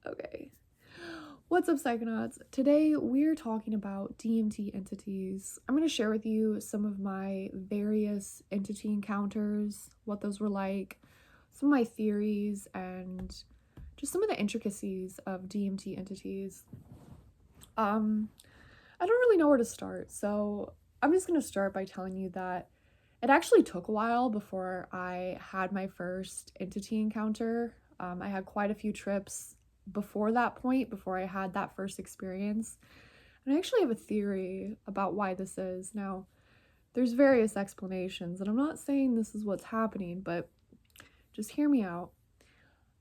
Okay. What's up, Psychonauts? Today we're talking about DMT entities. I'm going to share with you some of my various entity encounters, what those were like, some of my theories, and just some of the intricacies of DMT entities. I don't really know where to start, so I'm just going to start by telling you that it actually took a while before I had my first entity encounter. I had quite a few trips before that point, before I had that first experience. And I actually have a theory about why this is. Now, there's various explanations, and I'm not saying this is what's happening, but just hear me out.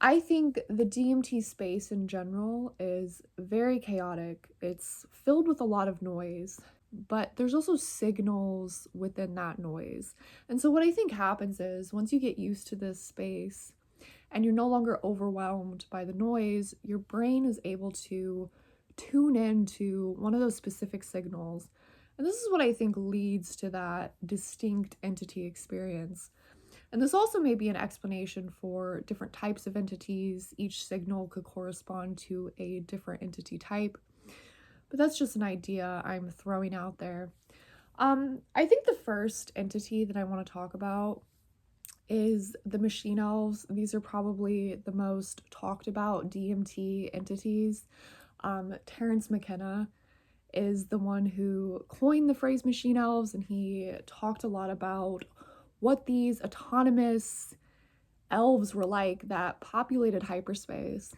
I think the DMT space in general is very chaotic. It's filled with a lot of noise, but there's also signals within that noise. And so what I think happens is once you get used to this space and you're no longer overwhelmed by the noise, your brain is able to tune into one of those specific signals. And this is what I think leads to that distinct entity experience. And this also may be an explanation for different types of entities. Each signal could correspond to a different entity type. But that's just an idea I'm throwing out there. I think the first entity that I want to talk about is the machine elves. These are probably the most talked about DMT entities. Terrence McKenna is the one who coined the phrase machine elves, and he talked a lot about what these autonomous elves were like that populated hyperspace.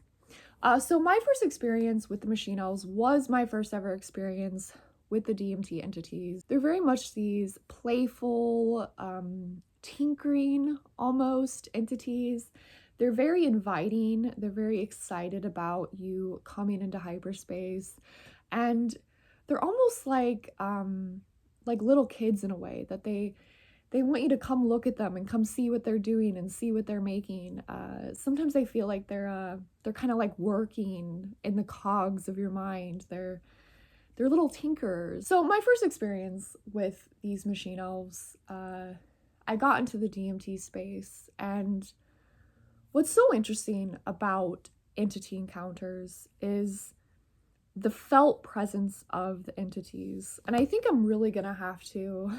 So my first experience with the machine elves was my first ever experience with the DMT entities. They're very much these playful, tinkering almost entities. They're very inviting. They're very excited about you coming into hyperspace, and they're almost like little kids in a way that they want you to come look at them and come see what they're doing and see what they're making. Sometimes I feel like they're kind of like working in the cogs of your mind. They're little tinkerers. So my first experience with these machine elves, I got into the DMT space, and what's so interesting about entity encounters is the felt presence of the entities. And I think I'm really gonna have to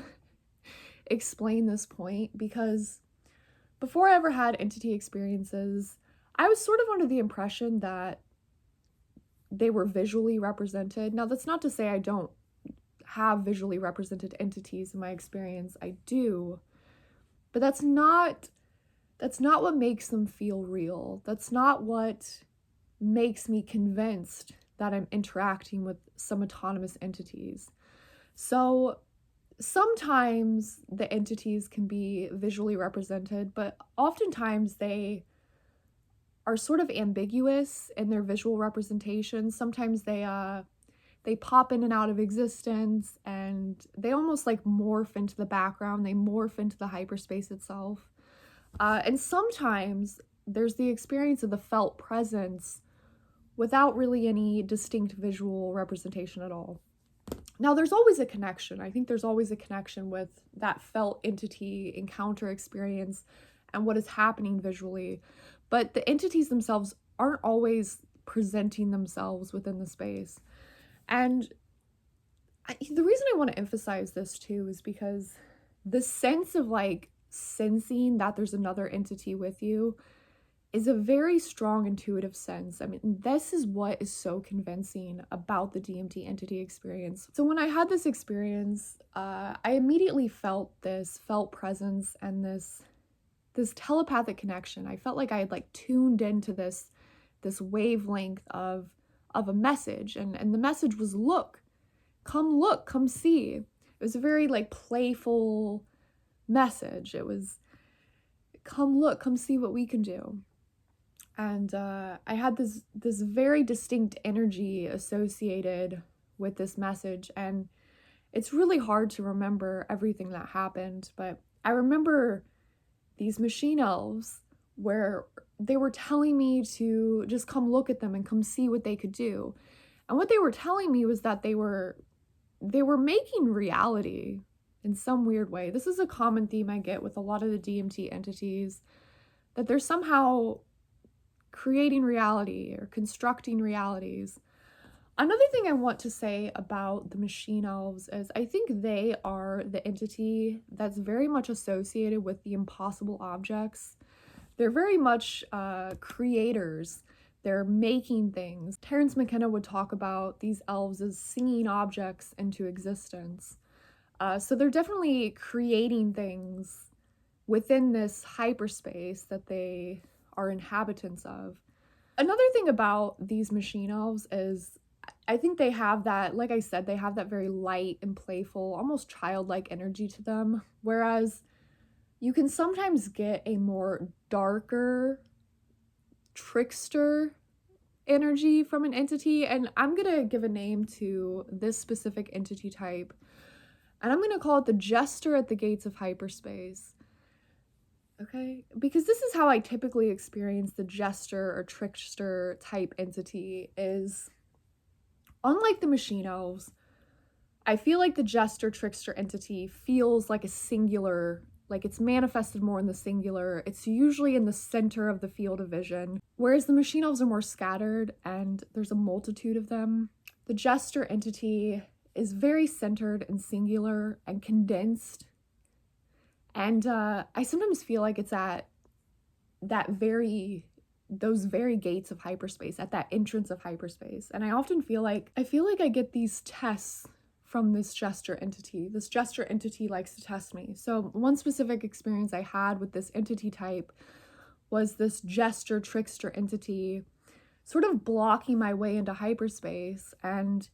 explain this point, because before I ever had entity experiences, I was sort of under the impression that they were visually represented. Now, that's not to say I don't have visually represented entities in my experience. I do, but that's not what makes them feel real. That's not what makes me convinced that I'm interacting with some autonomous entities. So sometimes the entities can be visually represented, but oftentimes they are sort of ambiguous in their visual representations. Sometimes they pop in and out of existence, and they almost like morph into the background. They morph into the hyperspace itself. And sometimes there's the experience of the felt presence without really any distinct visual representation at all. Now, there's always a connection. I think there's always a connection with that felt entity encounter experience and what is happening visually. But the entities themselves aren't always presenting themselves within the space. And the reason I want to emphasize this too is because the sense of like sensing that there's another entity with you is a very strong intuitive sense. I mean, this is what is so convincing about the DMT entity experience. So when I had this experience, I immediately felt presence and this telepathic connection. I felt like I had like tuned into this wavelength of a message, and the message was look, come see. It was a very like playful message. It was come look, come see what we can do. And I had this very distinct energy associated with this message, and it's really hard to remember everything that happened, but I remember these machine elves where they were telling me to just come look at them and come see what they could do. And what they were telling me was that they were making reality in some weird way. This is a common theme I get with a lot of the DMT entities, that they're somehow creating reality or constructing realities. Another thing I want to say about the machine elves is I think they are the entity that's very much associated with the impossible objects. They're very much creators. They're making things. Terence McKenna would talk about these elves as singing objects into existence. So they're definitely creating things within this hyperspace that they are inhabitants of. Another thing about these machine elves is I think they have that, like I said, they have that very light and playful, almost childlike energy to them. Whereas you can sometimes get a more darker, trickster energy from an entity. And I'm going to give a name to this specific entity type. And I'm going to call it the Jester at the gates of hyperspace. Okay? Because this is how I typically experience the Jester or trickster type entity is, unlike the machine elves, I feel like the Jester trickster entity feels like a singular, like it's manifested more in the singular. It's usually in the center of the field of vision, whereas the machine elves are more scattered and there's a multitude of them. The Jester entity is very centered and singular and condensed. And I sometimes feel like it's at those very gates of hyperspace, at that entrance of hyperspace. And I often feel like I get these tests from this Jester entity. This Jester entity likes to test me. So one specific experience I had with this entity type was this Jester trickster entity sort of blocking my way into hyperspace, and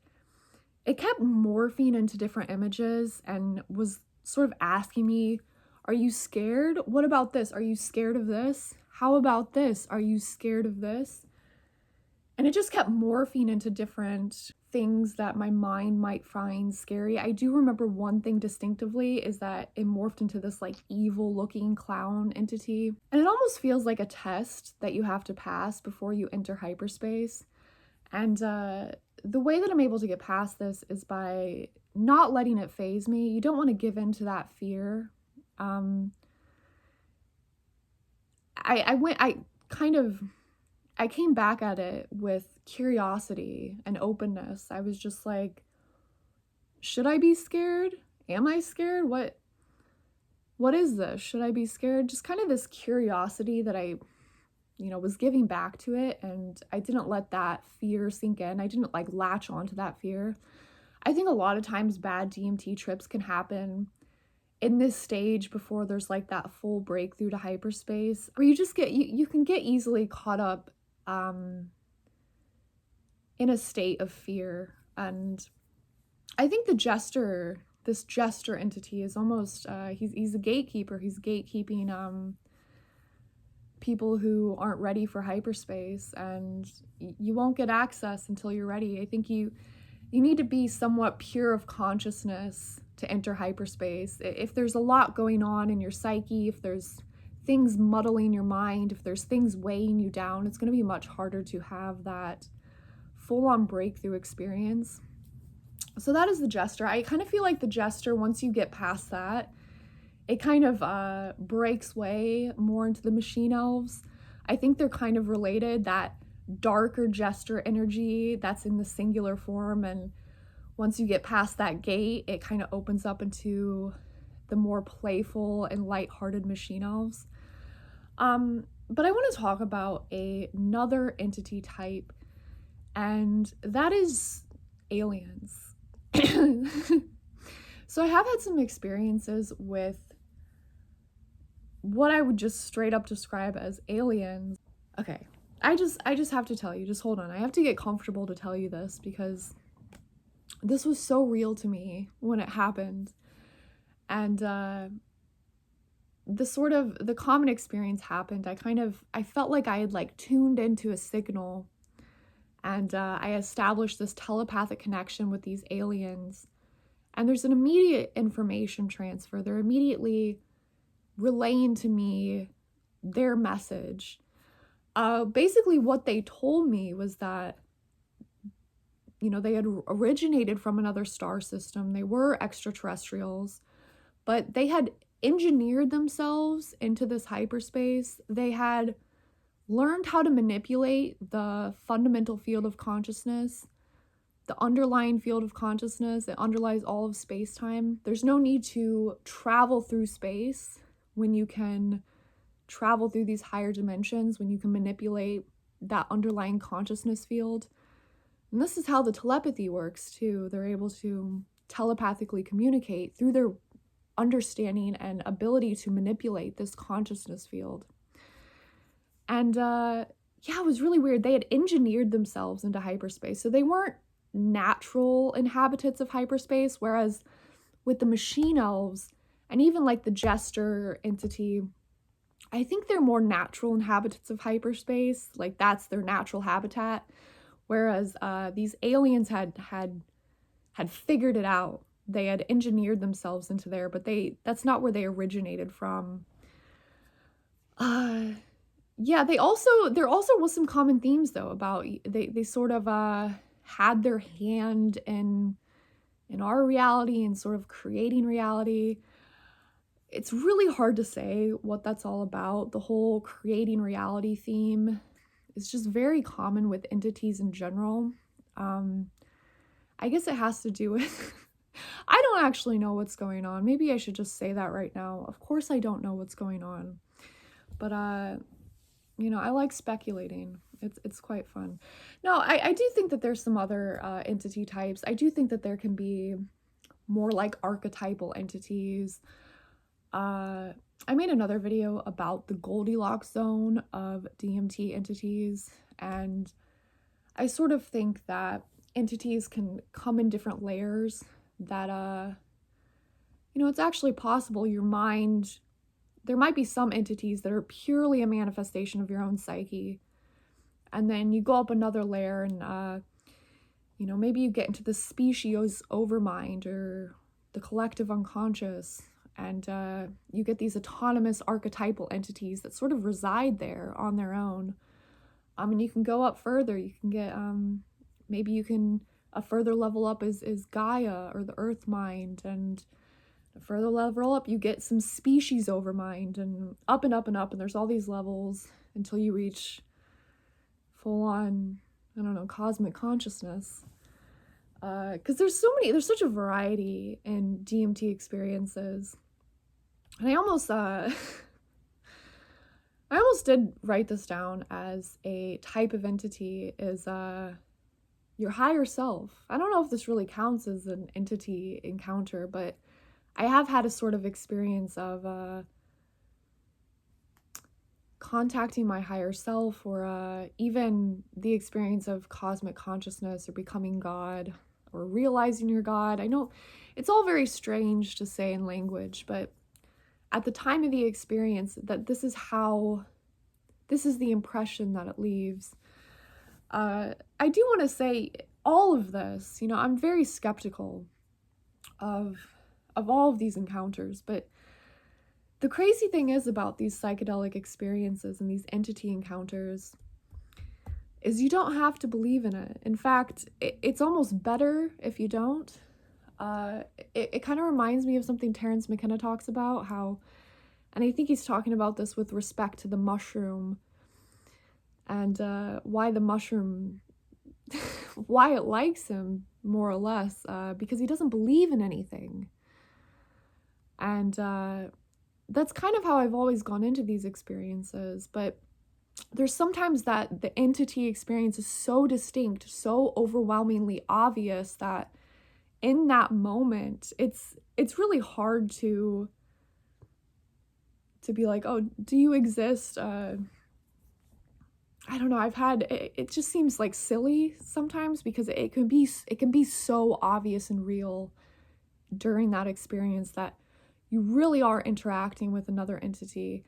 it kept morphing into different images and was sort of asking me, are you scared? What about this? Are you scared of this? How about this? Are you scared of this? And it just kept morphing into different things that my mind might find scary. I do remember one thing distinctively is that it morphed into this like evil looking clown entity. And it almost feels like a test that you have to pass before you enter hyperspace. And the way that I'm able to get past this is by not letting it faze me. You don't want to give in to that fear. I came back at it with curiosity and openness. I was just like, should I be scared? Am I scared? What is this? Should I be scared? Just kind of this curiosity that I was giving back to it, and I didn't let that fear sink in. I didn't like latch onto that fear. I think a lot of times bad DMT trips can happen in this stage before there's like that full breakthrough to hyperspace, where you just get, you can get easily caught up in a state of fear. And I think this Jester entity is almost, he's a gatekeeper. He's gatekeeping people who aren't ready for hyperspace, and you won't get access until you're ready. I think you need to be somewhat pure of consciousness to enter hyperspace. If there's a lot going on in your psyche, if there's things muddling your mind, if there's things weighing you down, it's going to be much harder to have that full-on breakthrough experience. So that is the Jester. I kind of feel like the Jester, once you get past that, it kind of breaks way more into the machine elves. I think they're kind of related, that darker Jester energy that's in the singular form, and once you get past that gate, it kind of opens up into the more playful and lighthearted machine elves. But I want to talk about another entity type, and that is aliens. So I have had some experiences with what I would just straight up describe as aliens. Okay, I just have to tell you, just hold on. I have to get comfortable to tell you this because this was so real to me when it happened. And the common experience happened. I felt like I had like tuned into a signal, and I established this telepathic connection with these aliens. And there's an immediate information transfer. They're immediately relaying to me their message. Basically what they told me was that, they had originated from another star system. They were extraterrestrials, but they had engineered themselves into this hyperspace. They had learned how to manipulate the fundamental field of consciousness, the underlying field of consciousness that underlies all of space-time. There's no need to travel through space when you can travel through these higher dimensions, when you can manipulate that underlying consciousness field. And this is how the telepathy works too. They're able to telepathically communicate through their understanding and ability to manipulate this consciousness field. And yeah, it was really weird. They had engineered themselves into hyperspace. So they weren't natural inhabitants of hyperspace, whereas with the machine elves and even like the Jester entity, I think they're more natural inhabitants of hyperspace. Like that's their natural habitat. Whereas these aliens had figured it out. They had engineered themselves into there, but that's not where they originated from. Yeah, there also was some common themes though about they sort of had their hand in our reality and sort of creating reality. It's really hard to say what that's all about. The whole creating reality theme is just very common with entities in general. I guess it has to do with I don't actually know what's going on. Maybe I should just say that right now. Of course I don't know what's going on. But you know, I like speculating. It's quite fun. No, I do think that there's some other entity types. I do think that there can be more like archetypal entities. I made another video about the Goldilocks zone of DMT entities, and I sort of think that entities can come in different layers, that you know, it's actually possible your mind, there might be some entities that are purely a manifestation of your own psyche, and then you go up another layer and you know, maybe you get into the species overmind or the collective unconscious, and you get these autonomous archetypal entities that sort of reside there on their own. And you can go up further. You can get maybe you can, a further level up is Gaia or the Earth mind, and a further level up you get some species overmind, and up and up and up, and there's all these levels until you reach full on, I don't know, cosmic consciousness. Because there's such a variety in DMT experiences. And I almost did write this down as a type of entity is your higher self. I don't know if this really counts as an entity encounter, but I have had a sort of experience of contacting my higher self, or even the experience of cosmic consciousness or becoming God or realizing you're God. I know it's all very strange to say in language, but at the time of the experience, that this is the impression that it leaves. I do want to say all of this, you know, I'm very skeptical of all of these encounters, but the crazy thing is about these psychedelic experiences and these entity encounters is you don't have to believe in it. In fact, it's almost better if you don't. It kind of reminds me of something Terence McKenna talks about, how, and I think he's talking about this with respect to the mushroom and why the mushroom, why it likes him more or less, because he doesn't believe in anything. And that's kind of how I've always gone into these experiences, but there's sometimes that the entity experience is so distinct, so overwhelmingly obvious that in that moment, it's really hard to be like, oh, do you exist? I don't know. It just seems like silly sometimes because it can be so obvious and real during that experience that you really are interacting with another entity.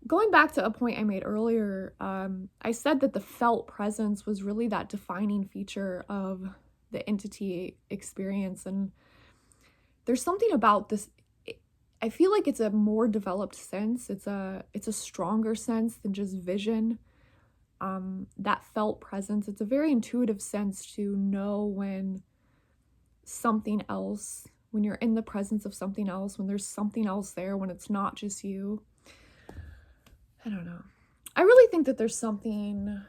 Going back to a point I made earlier, I said that the felt presence was really that defining feature of the entity experience, and there's something about this. I feel like it's a more developed sense. It's a stronger sense than just vision. That felt presence. It's a very intuitive sense to know when something else, when you're in the presence of something else, when there's something else there, when it's not just you. I don't know. I really think that there's something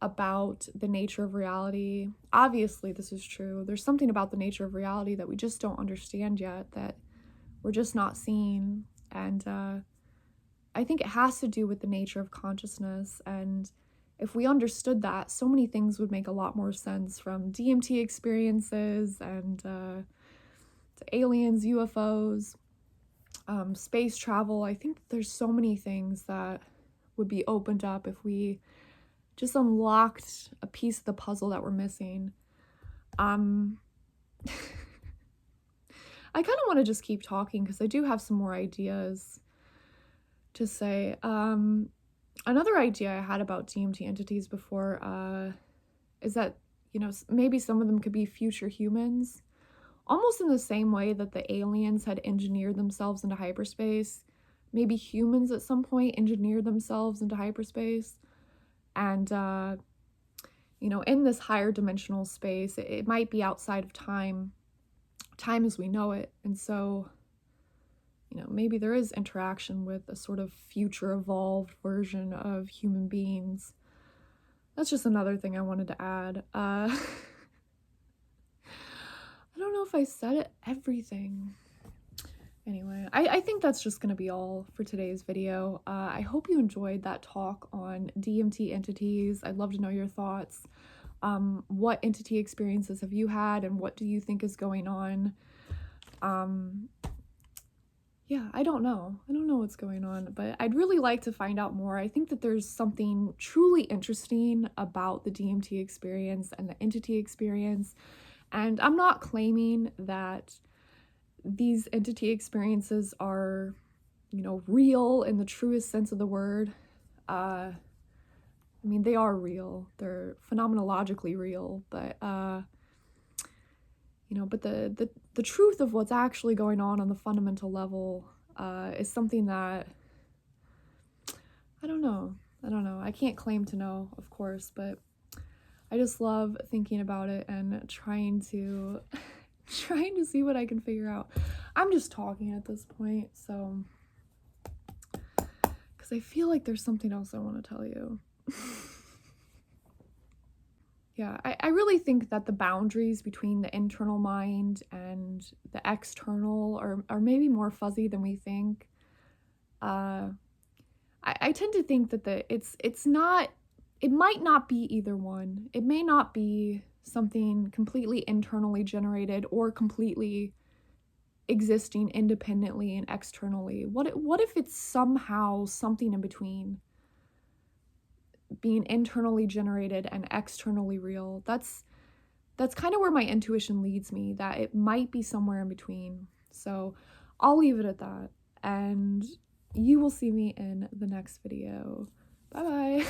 about the nature of reality. Obviously, this is true. There's something about the nature of reality that we just don't understand yet, that we're just not seeing. And I think it has to do with the nature of consciousness. And if we understood that, so many things would make a lot more sense, from DMT experiences and to aliens, UFOs, space travel. I think there's so many things that would be opened up if we just unlocked a piece of the puzzle that we're missing. I kind of want to just keep talking because I do have some more ideas to say. Another idea I had about DMT entities before is that, you know, maybe some of them could be future humans, almost in the same way that the aliens had engineered themselves into hyperspace. Maybe humans at some point engineered themselves into hyperspace. And, you know, in this higher dimensional space, it might be outside of time as we know it. And so, you know, maybe there is interaction with a sort of future evolved version of human beings. That's just another thing I wanted to add. I don't know if I said everything. Anyway, I think that's just going to be all for today's video. I hope you enjoyed that talk on DMT entities. I'd love to know your thoughts. What entity experiences have you had, and what do you think is going on? Yeah, I don't know. I don't know what's going on, but I'd really like to find out more. I think that there's something truly interesting about the DMT experience and the entity experience. And I'm not claiming that these entity experiences are, you know, real in the truest sense of the word. I mean, they are real. They're phenomenologically real, but you know, but the truth of what's actually going on the fundamental level is something that I don't know. I can't claim to know, of course, but I just love thinking about it and trying to see what I can figure out. I'm just talking at this point, so because I feel like there's something else I want to tell you. Yeah, I really think that the boundaries between the internal mind and the external are maybe more fuzzy than we think. I tend to think that it might not be either one. It may not be something completely internally generated or completely existing independently and externally. What if it's somehow something in between, being internally generated and externally real? That's kind of where my intuition leads me, that it might be somewhere in between. So I'll leave it at that, and you will see me in the next video. Bye bye.